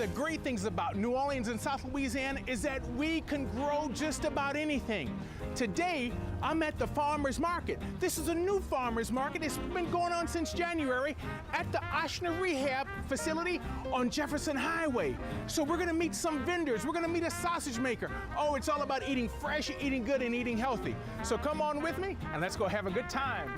the great things about New Orleans and South Louisiana is that we can grow just about anything. Today, I'm at the farmer's market. This is a new farmer's market. It's been going on since January at the Ochsner Rehab facility on Jefferson Highway. So we're gonna meet some vendors. We're gonna meet a sausage maker. Oh, it's all about eating fresh, eating good, and eating healthy. So come on with me and let's go have a good time.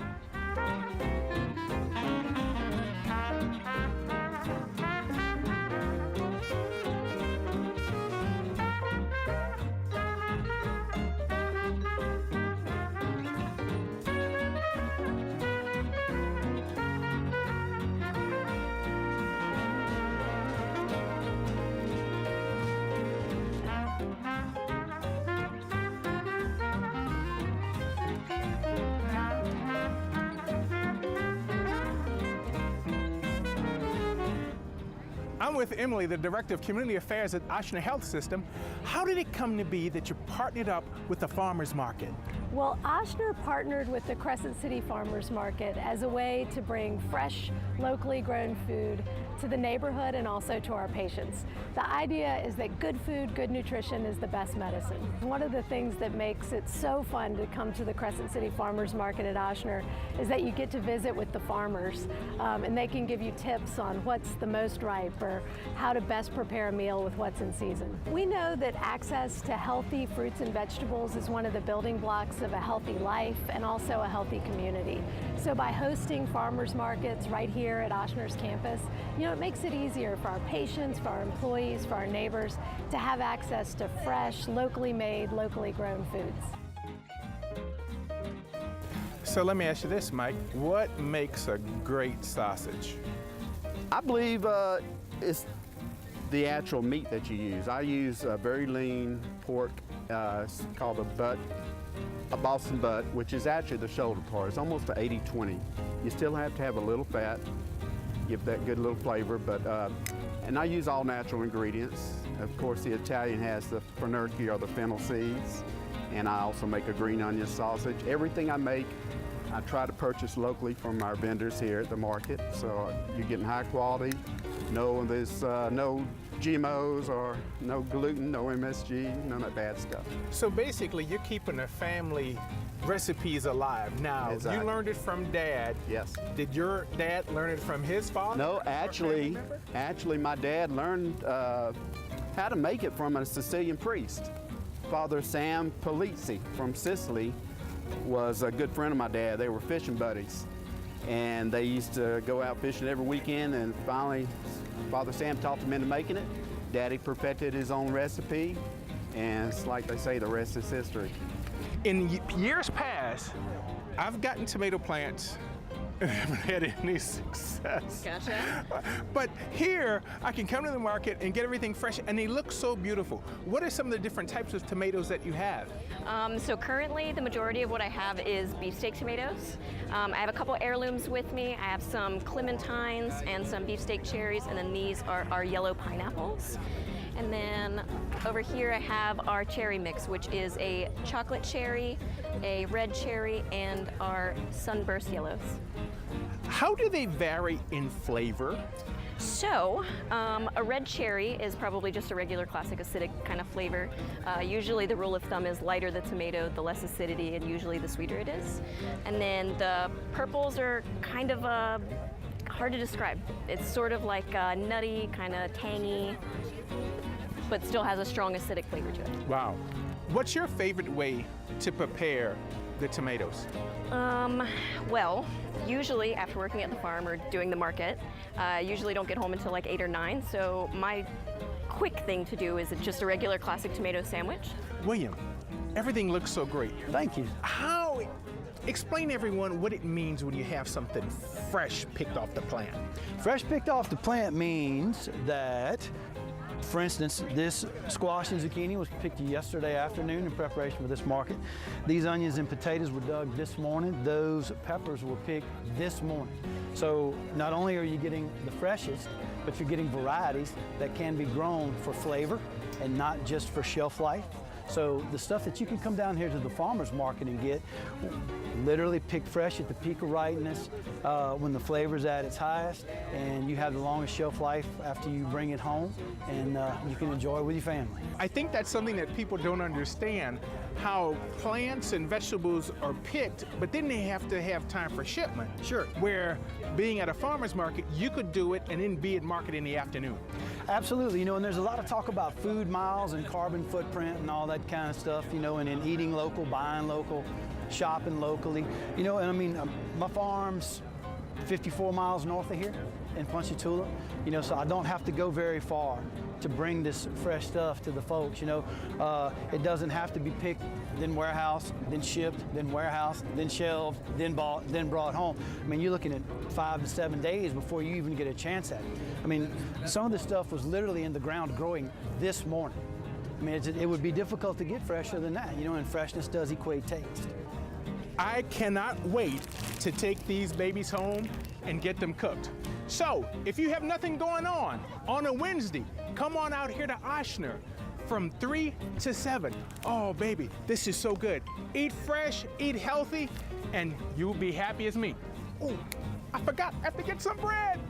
I'm with Emily, the Director of Community Affairs at Ochsner Health System. How did it come to be that you partnered up with the farmers market? Well, Ochsner partnered with the Crescent City Farmers Market as a way to bring fresh, locally grown food to the neighborhood and also to our patients. The idea is that good food, good nutrition is the best medicine. One of the things that makes it so fun to come to the Crescent City Farmers Market at Ochsner is that you get to visit with the farmers and they can give you tips on what's the most ripe or how to best prepare a meal with what's in season. We know that access to healthy fruits and vegetables is one of the building blocks of a healthy life and also a healthy community. So by hosting farmers markets right here at Ochsner's campus, it makes it easier for our patients, for our employees, for our neighbors to have access to fresh, locally made, locally grown foods. So let me ask you this, Mike. What makes a great sausage? I believe it's the actual meat that you use. I use a very lean pork, it's called a Boston butt, which is actually the shoulder part. It's almost an 80-20. You still have to have a little fat, give that good little flavor, and I use all natural ingredients. Of course, the Italian has the fenugreek or the fennel seeds, and I also make a green onion sausage. Everything I make, I try to purchase locally from our vendors here at the market, so you're getting high quality. There's no GMOs or no gluten, no MSG, none of that bad stuff. So basically, you're keeping the family recipes alive. Now, Exactly. You learned it from Dad. Yes. Did your dad learn it from his father? No, actually, my dad learned how to make it from a Sicilian priest. Father Sam Polizzi from Sicily was a good friend of my dad. They were fishing buddies, and they used to go out fishing every weekend, and finally, Father Sam taught them into making it. Daddy perfected his own recipe, and it's like they say, the rest is history. In years past, I've gotten tomato plants and haven't had any success. Gotcha. But here, I can come to the market and get everything fresh, and they look so beautiful. What are some of the different types of tomatoes that you have? So currently, the majority of what I have is beefsteak tomatoes. I have a couple heirlooms with me. I have some clementines and some beefsteak cherries, and then these are our yellow pineapples. And then over here I have our cherry mix, which is a chocolate cherry, a red cherry, and our sunburst yellows. How do they vary in flavor? So, a red cherry is probably just a regular classic acidic kind of flavor. Usually the rule of thumb is lighter the tomato, the less acidity, and usually the sweeter it is. And then the purples are kind of hard to describe. It's sort of like nutty, kind of tangy, but still has a strong acidic flavor to it. Wow. What's your favorite way to prepare the tomatoes? Well, usually after working at the farm or doing the market, I usually don't get home until like 8 or 9, so my quick thing to do is just a regular classic tomato sandwich. William, everything looks so great. Thank you. Explain to everyone what it means when you have something fresh picked off the plant. Fresh picked off the plant means that, for instance, this squash and zucchini was picked yesterday afternoon in preparation for this market. These onions and potatoes were dug this morning. Those peppers were picked this morning. So not only are you getting the freshest, but you're getting varieties that can be grown for flavor and not just for shelf life. So the stuff that you can come down here to the farmer's market and get, literally picked fresh at the peak of ripeness, when the flavor's at its highest, and you have the longest shelf life after you bring it home, and you can enjoy it with your family. I think that's something that people don't understand, how plants and vegetables are picked, but then they have to have time for shipment. Sure. Where being at a farmer's market, you could do it and then be at market in the afternoon. Absolutely, you know, and there's a lot of talk about food miles and carbon footprint and all that kind of stuff, you know, and in eating local, buying local, shopping locally, you know, and I mean, my farm's 54 miles north of here in Ponchatoula, you know, so I don't have to go very far to bring this fresh stuff to the folks, you know. It doesn't have to be picked, then warehouse, then shipped, then warehouse, then shelved, then bought, then brought home. I mean, you're looking at 5 to 7 days before you even get a chance at it. I mean, some of this stuff was literally in the ground growing this morning. I mean, it would be difficult to get fresher than that, you know, and freshness does equate taste. I cannot wait to take these babies home and get them cooked. So, if you have nothing going on a Wednesday, come on out here to Ochsner from 3 to 7. Oh, baby, this is so good. Eat fresh, eat healthy, and you'll be happy as me. Oh, I forgot, I have to get some bread.